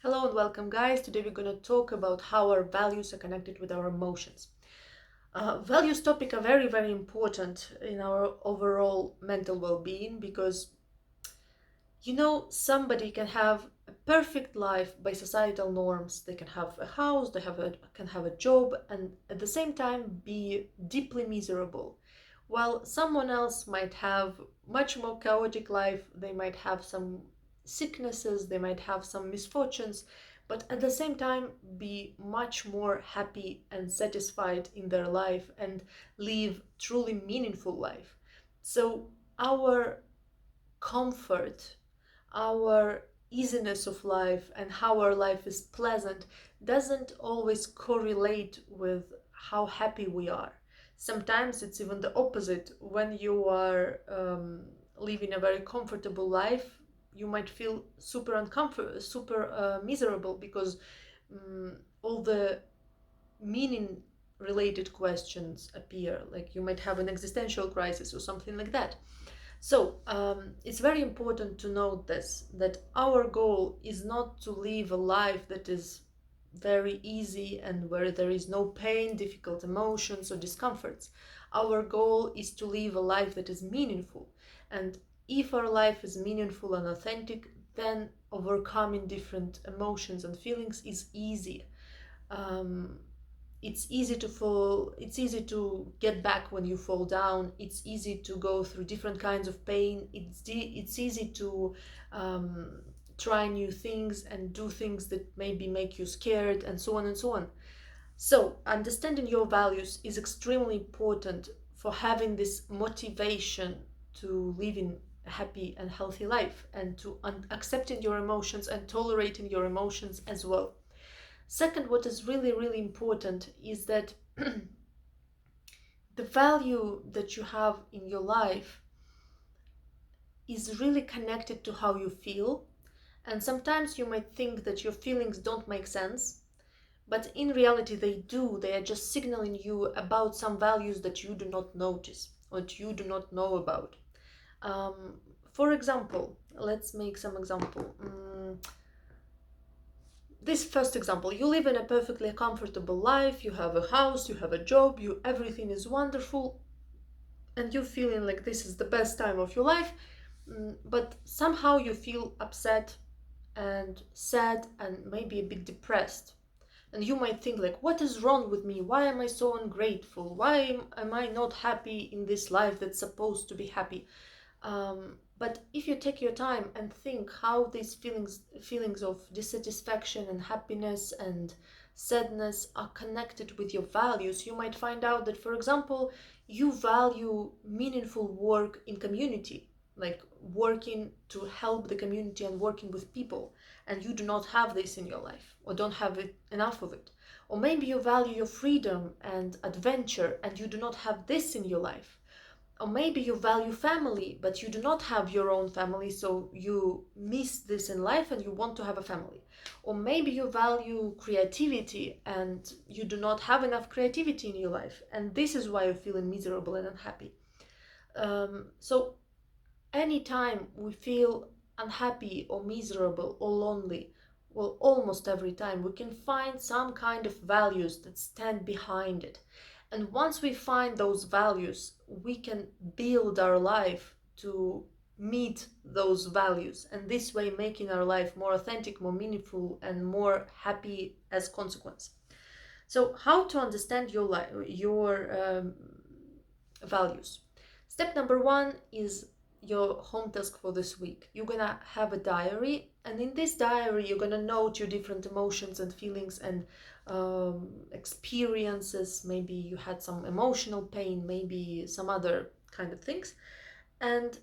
Hello and welcome, guys. Today we're going to talk about how our values are connected with our emotions. Values topic are very, very important in our overall mental well-being because somebody can have a perfect life by societal norms. They can have a house, can have a job, and at the same time be deeply miserable. While someone else might have much more chaotic life, they might have some sicknesses, they might have some misfortunes, but at the same time be much more happy and satisfied in their life and live truly meaningful life. So our comfort, our easiness of life, and how our life is pleasant doesn't always correlate with how happy we are. Sometimes it's even the opposite. When you are living a very comfortable life, you might feel super miserable because all the meaning related questions appear. Like you might have an existential crisis or something like that. So it's very important to note this, that our goal is not to live a life that is very easy and where there is no pain, difficult emotions, or discomforts. Our goal is to live a life that is meaningful. And if our life is meaningful and authentic, then overcoming different emotions and feelings is easy. Um, it's easy to fall, it's easy to get back when you fall down, it's easy to go through different kinds of pain, it's easy to um, try new things and do things that maybe make you scared, and so on and so on. So understanding your values is extremely important for having this motivation to living a happy and healthy life, and to accepting your emotions and tolerating your emotions as well. Second, what is really, really important is that the value that you have in your life is really connected to how you feel. And sometimes you might think that your feelings don't make sense, but in reality they do. They are just signaling you about some values that you do not notice or that you do not know about. For example, let's make some example. This first example, you live in a perfectly comfortable life, you have a house, you have a job, everything is wonderful, and you're feeling like this is the best time of your life, but somehow you feel upset and sad and maybe a bit depressed. And you might think like, what is wrong with me? Why am I so ungrateful? Why am I not happy in this life that's supposed to be happy? But if you take your time and think how these feelings of dissatisfaction and happiness and sadness are connected with your values, you might find out that, for example, you value meaningful work in community, like working to help the community and working with people, and you do not have this in your life or don't have enough of it. Or maybe you value your freedom and adventure and you do not have this in your life. Or maybe you value family, but you do not have your own family, so you miss this in life and you want to have a family. Or maybe you value creativity and you do not have enough creativity in your life, and this is why you're feeling miserable and unhappy. So anytime we feel unhappy or miserable or lonely, well, almost every time we can find some kind of values that stand behind it. And once we find those values, we can build our life to meet those values, and this way making our life more authentic, more meaningful, and more happy as consequence. So how to understand your life, your values? Step number one is your home task for this week. You're gonna have a diary, and in this diary you're gonna note your different emotions and feelings and experiences. Maybe you had some emotional pain, maybe some other kind of things, and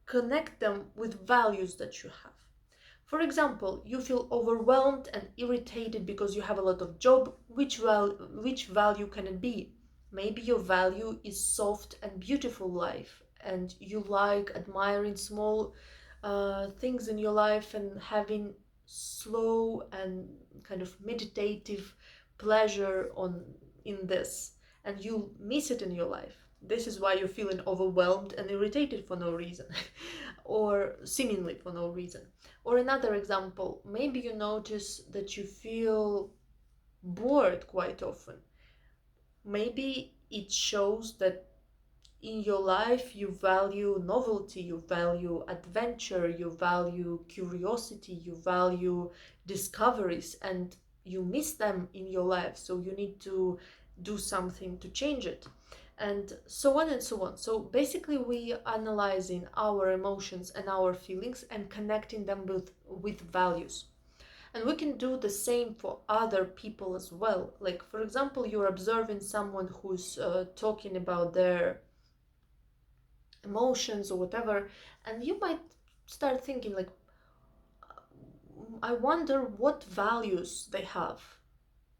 connect them with values that you have. For example, you feel overwhelmed and irritated because you have a lot of job. Which value can it be? Maybe your value is soft and beautiful life, and you like admiring small things in your life and having slow and kind of meditative pleasure on in this, and you miss it in your life. This is why you're feeling overwhelmed and irritated for no reason, or seemingly for no reason. Or another example, maybe you notice that you feel bored quite often. Maybe it shows that in your life you value novelty, you value adventure, you value curiosity, you value discoveries, and you miss them in your life, so you need to do something to change it, and so on and so on. So basically we analyzing our emotions and our feelings and connecting them with values. And we can do the same for other people as well. Like, for example, you're observing someone who's talking about their emotions or whatever, and you might start thinking like, I wonder what values they have,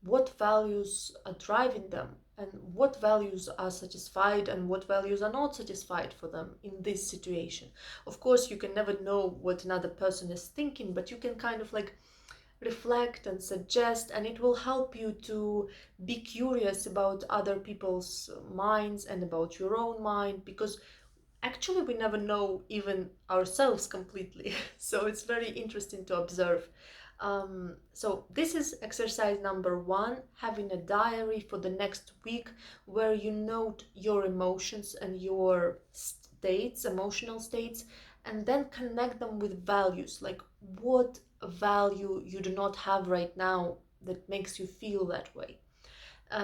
what values are driving them, and what values are satisfied and what values are not satisfied for them in this situation. Of course, you can never know what another person is thinking, but you can kind of like reflect and suggest, and it will help you to be curious about other people's minds and about your own mind, because actually we never know even ourselves completely. So it's very interesting to observe. So this is exercise number 1, having a diary for the next week where you note your emotions and your states, emotional states, and then connect them with values. Like, what value you do not have right now that makes you feel that way.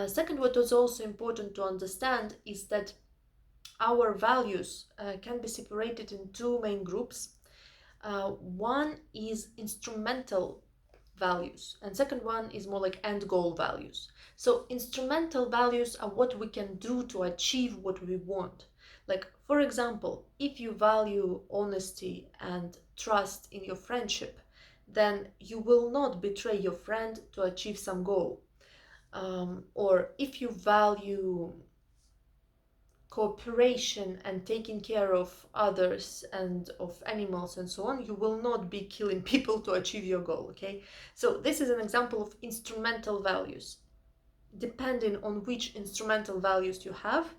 Second, what is also important to understand is that our values can be separated in 2 main groups. One is instrumental values, and second one is more like end goal values. So instrumental values are what we can do to achieve what we want. Like, for example, if you value honesty and trust in your friendship, then you will not betray your friend to achieve some goal. Or if you value cooperation and taking care of others and of animals and so on, you will not be killing people to achieve your goal. Okay, so this is an example of instrumental values. Depending on which instrumental values you have,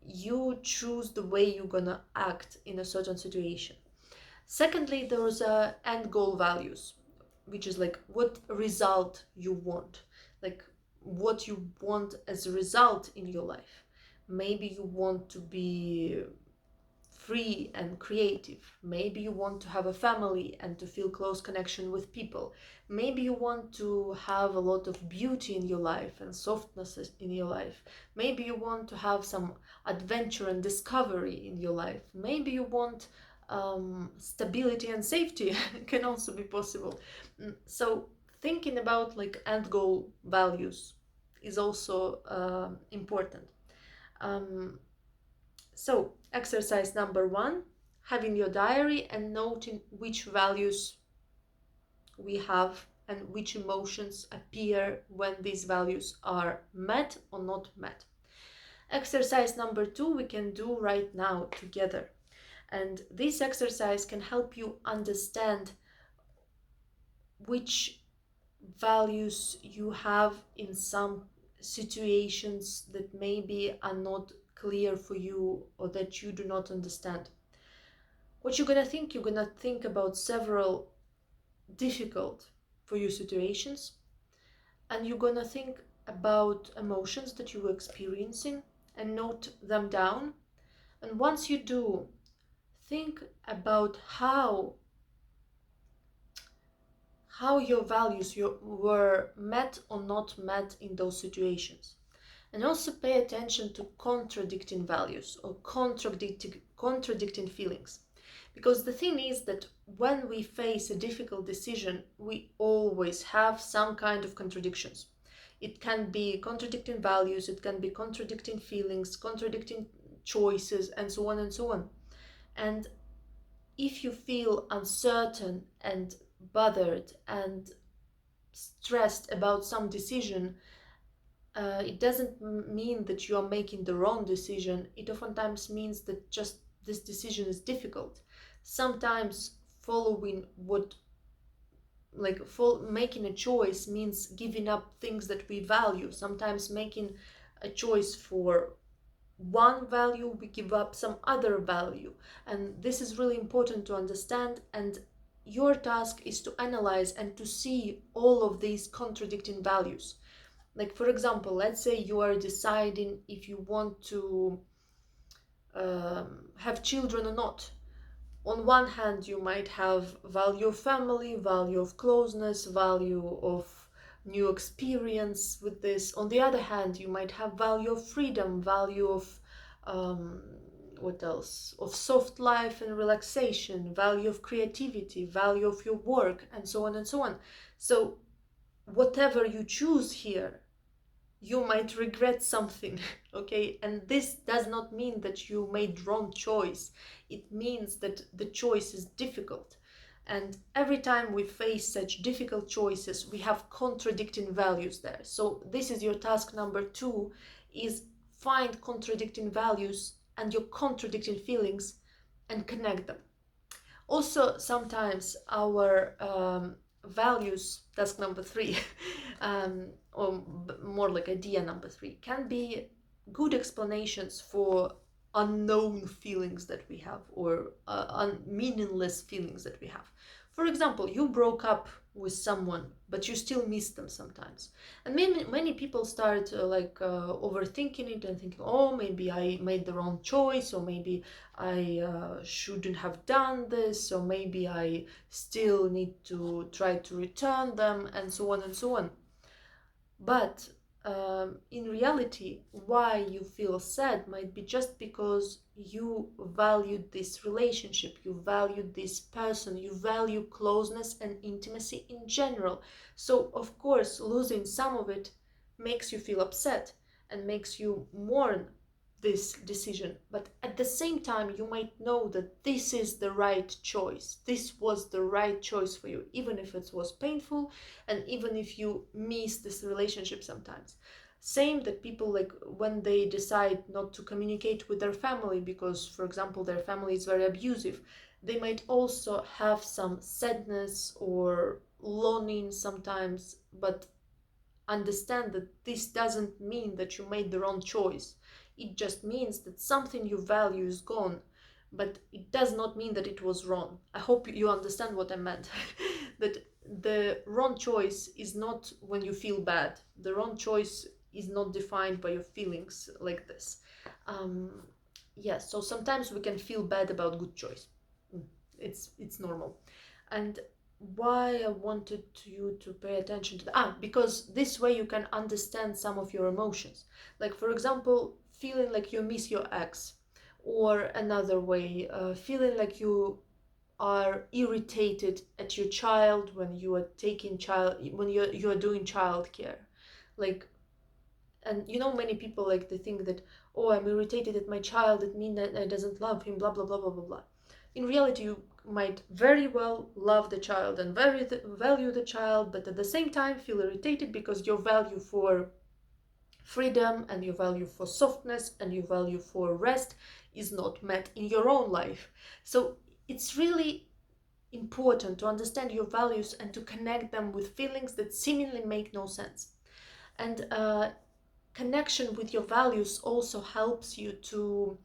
you choose the way you're gonna act in a certain situation. Secondly, there's end goal values, which is like what result you want, like what you want as a result in your life. Maybe you want to be free and creative. Maybe you want to have a family and to feel close connection with people. Maybe you want to have a lot of beauty in your life and softness in your life. Maybe you want to have some adventure and discovery in your life. Maybe you want stability and safety can also be possible. So thinking about like end goal values is also important. So exercise number 1, having your diary and noting which values we have and which emotions appear when these values are met or not met. Exercise number 2 we can do right now together. And this exercise can help you understand which values you have in some situations that maybe are not clear for you or that you do not understand. What you're gonna think about several difficult for you situations, and you're gonna think about emotions that you were experiencing and note them down. And once you do, think about how your values were met or not met in those situations. And also pay attention to contradicting values or contradicting feelings. Because the thing is that when we face a difficult decision, we always have some kind of contradictions. It can be contradicting values, it can be contradicting feelings, contradicting choices, and so on and so on. And if you feel uncertain and bothered and stressed about some decision, it doesn't mean that you are making the wrong decision. It oftentimes means that just this decision is difficult. Sometimes following making a choice means giving up things that we value. Sometimes making a choice for one value, we give up some other value. And this is really important to understand. And your task is to analyze and to see all of these contradicting values. Like, for example, let's say you are deciding if you want to have children or not. On one hand, you might have value of family, value of closeness, value of new experience with this. On the other hand, you might have value of freedom, value of um, what else? Of soft life and relaxation, value of creativity, value of your work, and so on and so on. So whatever you choose here, you might regret something. Okay, and this does not mean that you made wrong choice. It means that the choice is difficult, and every time we face such difficult choices, we have contradicting values there. So this is your task number 2, is find contradicting values and your contradicting feelings and connect them. Also, sometimes our values, task number 3, or more like idea number 3, can be good explanations for unknown feelings that we have, or meaningless feelings that we have. For example, you broke up with someone, but you still miss them sometimes. And many people start overthinking it and thinking, oh, maybe I made the wrong choice, or maybe I shouldn't have done this, or maybe I still need to try to return them, and so on and so on. But in reality, why you feel sad might be just because you valued this relationship, you valued this person, you value closeness and intimacy in general. So, of course, losing some of it makes you feel upset and makes you mourn this decision. But at the same time, you might know that this is the right choice. This was the right choice for you, even if it was painful, and even if you miss this relationship sometimes. Same that people, like, when they decide not to communicate with their family because, for example, their family is very abusive, they might also have some sadness or longing sometimes, but understand that this doesn't mean that you made the wrong choice. It just means that something you value is gone, but it does not mean that it was wrong. I hope you understand what I meant. That the wrong choice is not when you feel bad. The wrong choice is not defined by your feelings like this. Yes, so sometimes we can feel bad about good choice. It's normal. And why I wanted you to pay attention to that, because this way you can understand some of your emotions. Like, for example, feeling like you miss your ex, or another way, feeling like you are irritated at your child when you are when you are doing childcare. Like, and many people, like, they think that, oh, I'm irritated at my child, it means that I doesn't love him, blah blah blah blah blah blah. In reality, you might very well love the child and value the child, but at the same time feel irritated because your value for freedom and your value for softness and your value for rest is not met in your own life. So it's really important to understand your values and to connect them with feelings that seemingly make no sense. And connection with your values also helps you to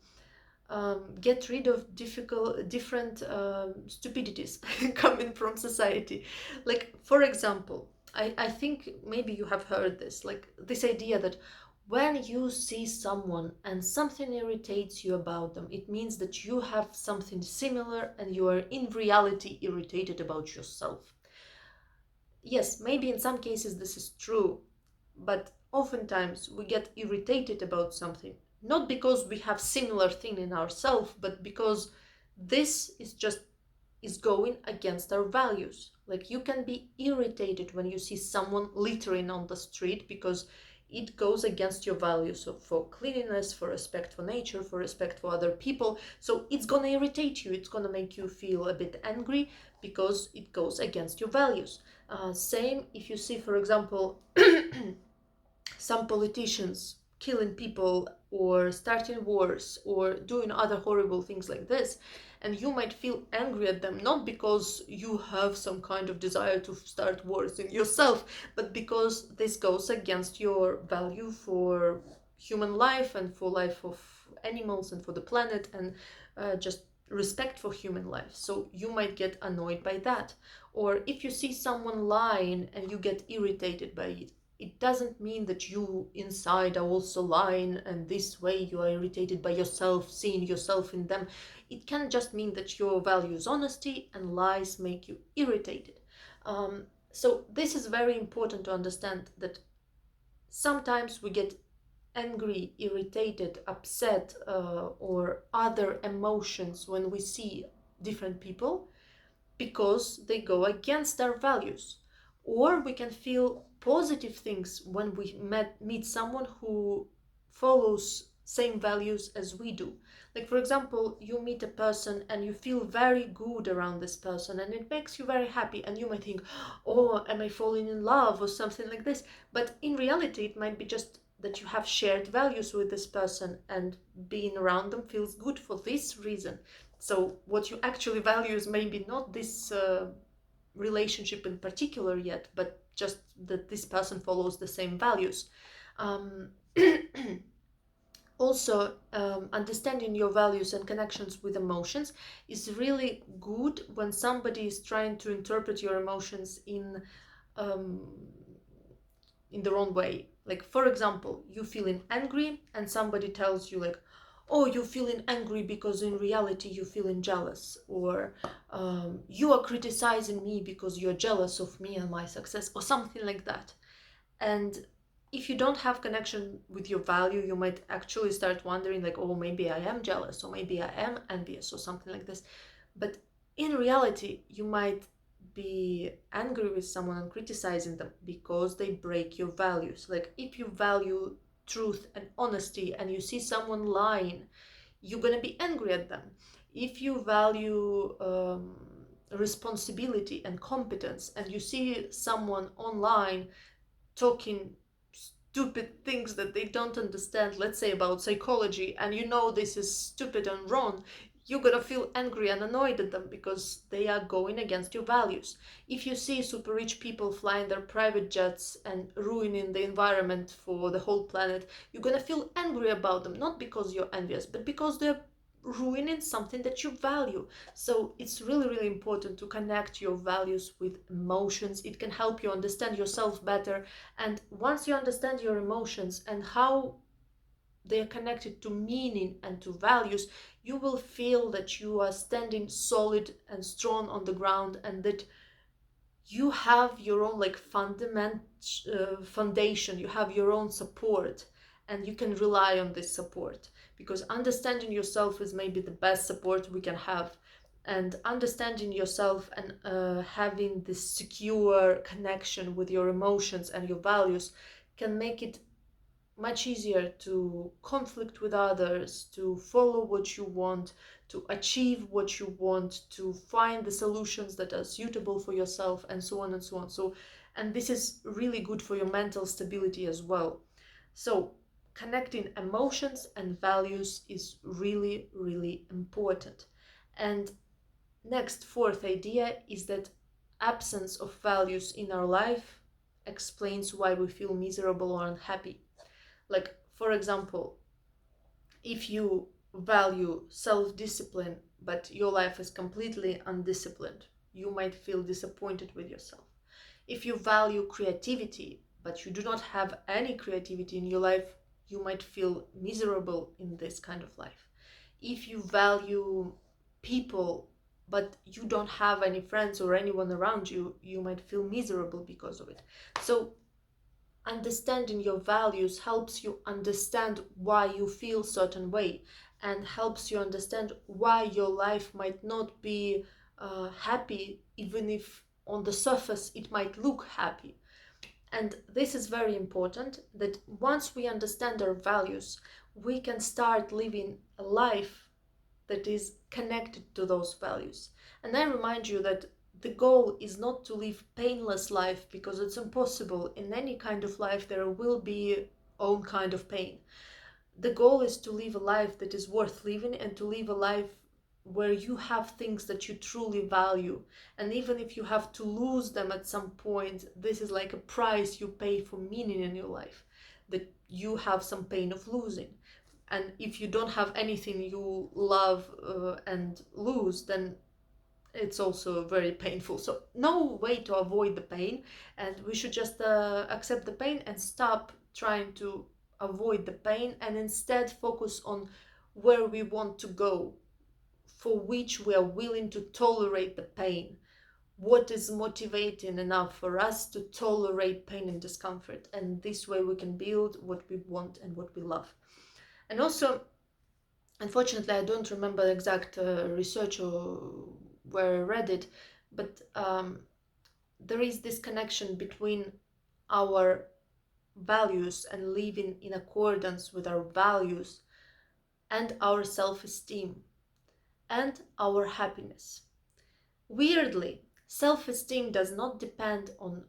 get rid of different stupidities coming from society. Like, for example, I think maybe you have heard this, like this idea that when you see someone and something irritates you about them, it means that you have something similar and you are in reality irritated about yourself. Yes, maybe in some cases this is true, but oftentimes we get irritated about something not because we have similar thing in ourselves, but because this is going against our values. Like, you can be irritated when you see someone littering on the street because it goes against your values for cleanliness, for respect for nature, for respect for other people. So it's gonna irritate you, it's gonna make you feel a bit angry because it goes against your values. Same if you see, for example, some politicians killing people or starting wars or doing other horrible things like this, and you might feel angry at them, not because you have some kind of desire to start wars in yourself, but because this goes against your value for human life and for life of animals and for the planet, and just respect for human life. So you might get annoyed by that. Or if you see someone lying and you get irritated by it, it doesn't mean that you inside are also lying and this way you are irritated by yourself, seeing yourself in them. It can just mean that your value is honesty and lies make you irritated. So this is very important to understand, that sometimes we get angry, irritated, upset, or other emotions when we see different people because they go against our values. Or we can feel positive things when we meet someone who follows same values as we do. Like, for example, you meet a person and you feel very good around this person and it makes you very happy, and you might think, oh, am I falling in love or something like this? But in reality, it might be just that you have shared values with this person and being around them feels good for this reason. So what you actually value is maybe not this relationship in particular yet, but just that this person follows the same values. Um, Also, understanding your values and connections with emotions is really good when somebody is trying to interpret your emotions um, in the wrong way. Like, for example, you feeling angry and somebody tells you like, oh, you're feeling angry because in reality you're feeling jealous, or you are criticizing me because you're jealous of me and my success, or something like that. And if you don't have connection with your value, you might actually start wondering like, oh, maybe I am jealous, or maybe I am envious, or something like this. But in reality, you might be angry with someone and criticizing them because they break your values. Like, if you value truth and honesty and you see someone lying, you're gonna be angry at them. If you value responsibility and competence and you see someone online talking stupid things that they don't understand, let's say about psychology, and you know this is stupid and wrong, you're gonna feel angry and annoyed at them because they are going against your values. If you see super rich people flying their private jets and ruining the environment for the whole planet, you're gonna feel angry about them, not because you're envious, but because they're ruining something that you value. So it's really, really important to connect your values with emotions. It can help you understand yourself better. And once you understand your emotions and how they are connected to meaning and to values, you will feel that you are standing solid and strong on the ground, and that you have your own like foundation, you have your own support, and you can rely on this support, because understanding yourself is maybe the best support we can have. And understanding yourself and having this secure connection with your emotions and your values can make it much easier to conflict with others, to follow what you want, to achieve what you want, to find the solutions that are suitable for yourself, and so on and so on. So, and this is really good for your mental stability as well. So, connecting emotions and values is really, really important. And next, fourth idea is that absence of values in our life explains why we feel miserable or unhappy. Like, for example, if you value self-discipline, but your life is completely undisciplined, you might feel disappointed with yourself. If you value creativity, but you do not have any creativity in your life, you might feel miserable in this kind of life. If you value people, but you don't have any friends or anyone around you, you might feel miserable because of it. So understanding your values helps you understand why you feel certain way, and helps you understand why your life might not be happy, even if on the surface it might look happy. And this is very important, that once we understand our values, we can start living a life that is connected to those values. And I remind you that the goal is not to live painless life, because it's impossible. In any kind of life there will be own kind of pain. The goal is to live a life that is worth living, and to live a life where you have things that you truly value. And even if you have to lose them at some point, this is like a price you pay for meaning in your life, that you have some pain of losing. And if you don't have anything you love and lose, then it's also very painful. So no way to avoid the pain, and we should just accept the pain and stop trying to avoid the pain, and instead focus on where we want to go, for which we are willing to tolerate the pain. What is motivating enough for us to tolerate pain and discomfort, and this way we can build what we want and what we love. And also, unfortunately, I don't remember the exact research or where I read it, but there is this connection between our values and living in accordance with our values and our self-esteem and our happiness. Weirdly, self-esteem does not depend on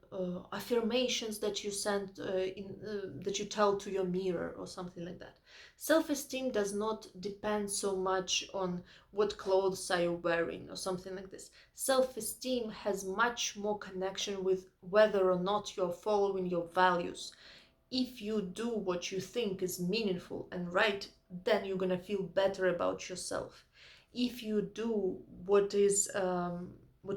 affirmations that you send that you tell to your mirror or something like that. Self-esteem does not depend so much on what clothes are you wearing or something like this. Self-esteem has much more connection with whether or not you're following your values. If you do what you think is meaningful and right, then you're gonna feel better about yourself. If you do what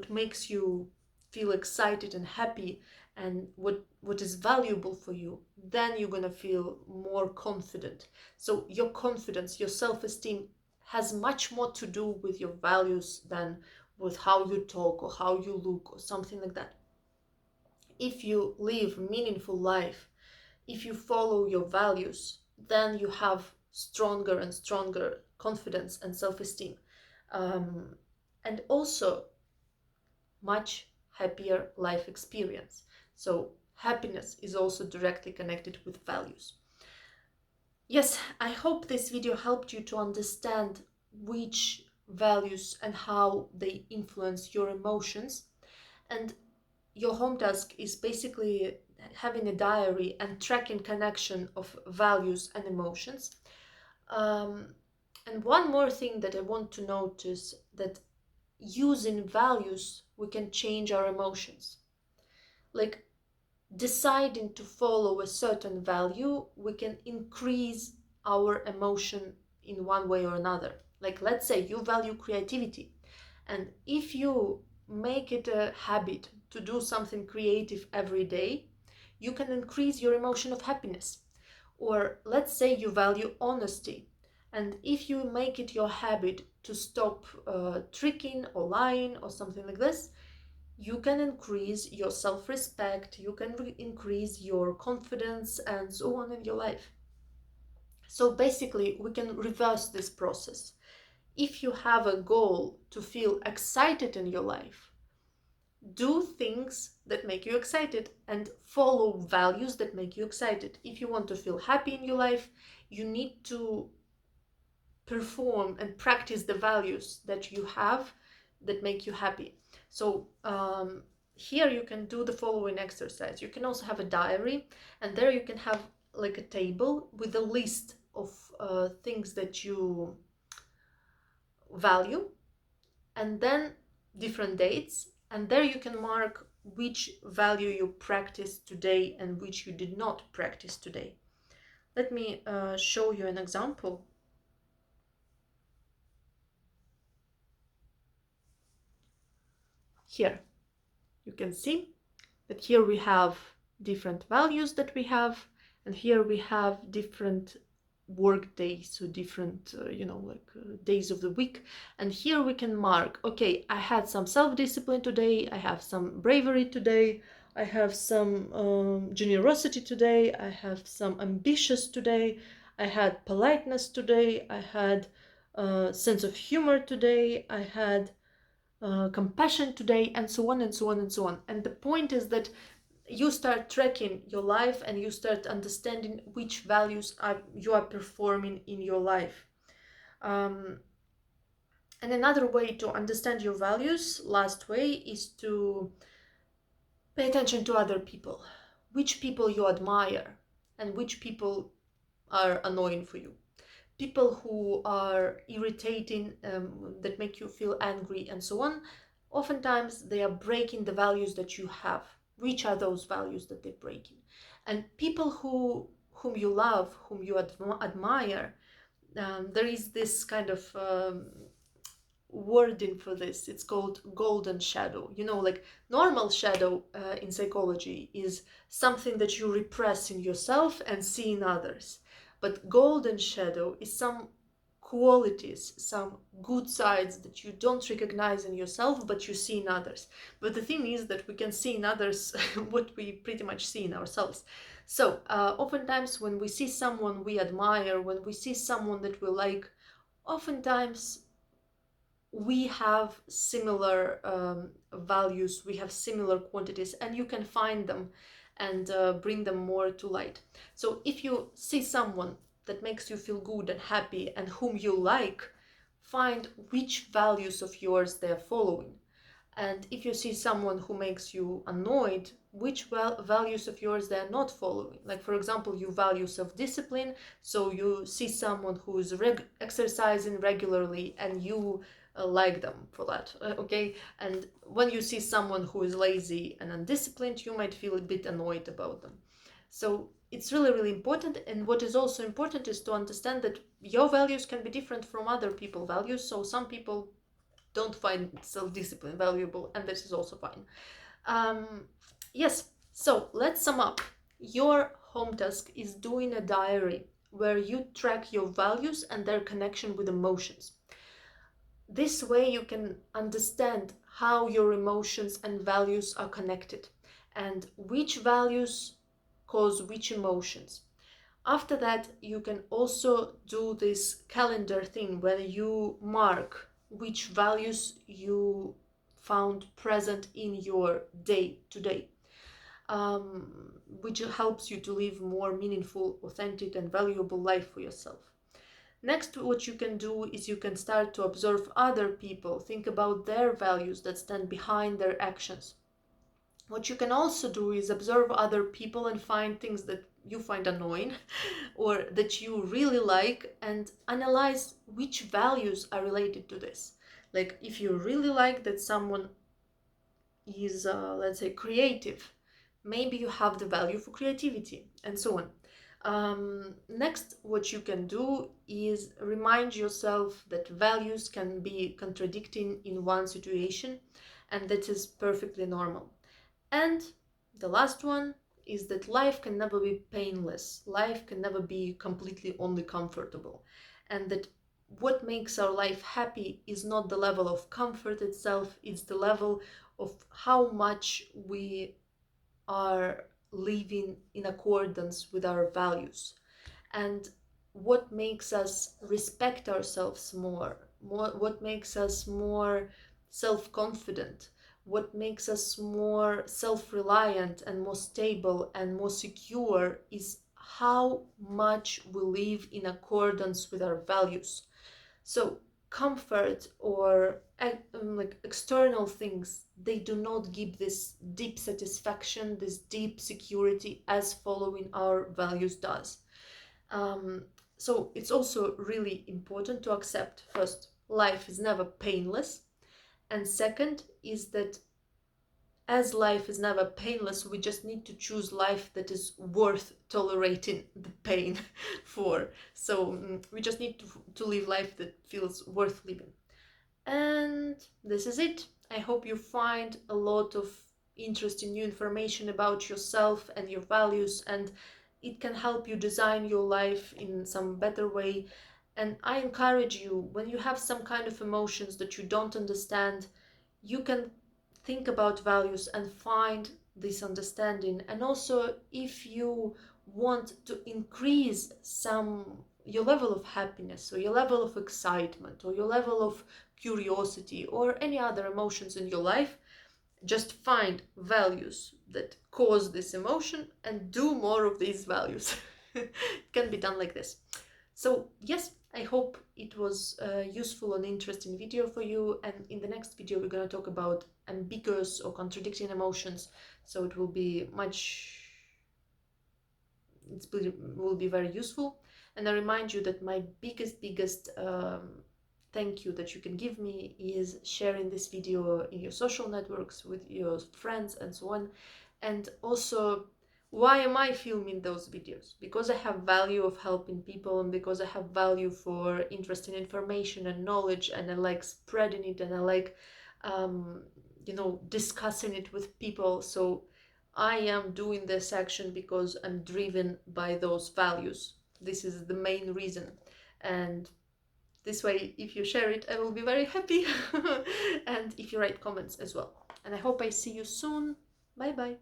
makes you feel excited and happy, and what is valuable for you, then you're gonna feel more confident. So your confidence, your self-esteem has much more to do with your values than with how you talk or how you look or something like that. If you live a meaningful life, if you follow your values, then you have stronger and stronger confidence and self-esteem, and also much happier life experience. So happiness is also directly connected with values. Yes, I hope this video helped you to understand which values and how they influence your emotions. And your home task is basically having a diary and tracking connection of values and emotions. And one more thing that I want to notice, that using values, we can change our emotions. Like deciding to follow a certain value, we can increase our emotion in one way or another. Like let's say you value creativity, and if you make it a habit to do something creative every day, you can increase your emotion of happiness. Or let's say you value honesty, and if you make it your habit to stop tricking or lying or something like this, you can increase your self-respect, you can increase your confidence and so on in your life. So basically, we can reverse this process. If you have a goal to feel excited in your life, do things that make you excited and follow values that make you excited. If you want to feel happy in your life, you need to perform and practice the values that you have that make you happy. So here you can do the following exercise. You can also have a diary, and there you can have like a table with a list of things that you value, and then different dates, and there you can mark which value you practiced today and which you did not practice today. Let me show you an example. Here you can see that here we have different values that we have, and here we have different work days, so different days of the week. And here we can mark, okay, I had some self-discipline today, I have some bravery today, I have some generosity today, I have some ambitious today, I had politeness today, I had sense of humor today, I had compassion today, and so on and so on and so on. And the point is that you start tracking your life and you start understanding which values you are performing in your life. And another way to understand your values, last way, is to pay attention to other people. Which people you admire and which people are annoying for you. People who are irritating, that make you feel angry and so on, oftentimes they are breaking the values that you have. Which are those values that they're breaking? And people whom you love, whom you admire, There is this kind of wording for this. It's called golden shadow. You know, like normal shadow in psychology is something that you repress in yourself and see in others. But golden shadow is some qualities, some good sides that you don't recognize in yourself, but you see in others. But the thing is that we can see in others what we pretty much see in ourselves. So oftentimes when we see someone we admire, when we see someone that we like, oftentimes we have similar values, we have similar quantities, and you can find them and bring them more to light. So if you see someone that makes you feel good and happy and whom you like, find which values of yours they're following. And if you see someone who makes you annoyed, which values of yours they're not following. Like, for example, you value self-discipline, so you see someone who is exercising regularly and you like them for that, okay? And when you see someone who is lazy and undisciplined, you might feel a bit annoyed about them. So it's really, really important. And what is also important is to understand that your values can be different from other people's values. So some people don't find self-discipline valuable, and this is also fine. Yes, so let's sum up. Your home task is doing a diary where you track your values and their connection with emotions. This way you can understand how your emotions and values are connected and which values cause which emotions. After that, you can also do this calendar thing where you mark which values you found present in your day to day, which helps you to live more meaningful, authentic, and valuable life for yourself. Next, what you can do is you can start to observe other people, think about their values that stand behind their actions. What you can also do is observe other people and find things that you find annoying or that you really like and analyze which values are related to this. Like if you really like that someone is, let's say, creative, maybe you have the value for creativity and so on. Next, what you can do is remind yourself that values can be contradicting in one situation, and that is perfectly normal. And the last one is that life can never be painless. Life can never be completely only comfortable. And that what makes our life happy is not the level of comfort itself, it's the level of how much we are living in accordance with our values. And what makes us respect ourselves more, what makes us more self-confident, what makes us more self-reliant and more stable and more secure is how much we live in accordance with our values. So comfort or like external things, they do not give this deep satisfaction, this deep security as following our values does. So it's also really important to accept, first, life is never painless, and second is that as life is never painless, we just need to choose life that is worth tolerating the pain for. So we just need to live life that feels worth living. And this is it. I hope you find a lot of interesting new information about yourself and your values, and it can help you design your life in some better way. And I encourage you, when you have some kind of emotions that you don't understand, you can think about values and find this understanding. And also, if you want to increase your level of happiness or your level of excitement or your level of curiosity or any other emotions in your life, just find values that cause this emotion and do more of these values. It can be done like this. So yes, I hope it was a useful and interesting video for you, and in the next video we're going to talk about ambiguous or contradicting emotions, so it will be very useful. And I remind you that my biggest thank you that you can give me is sharing this video in your social networks with your friends and so on. And also, Why am I filming those videos? Because I have value of helping people, and because I have value for interesting information and knowledge, and I like spreading it, and I like discussing it with people. So I am doing this action because I'm driven by those values. This is the main reason. And this way, if you share it, I will be very happy. And if you write comments as well. And I hope I see you soon. Bye bye.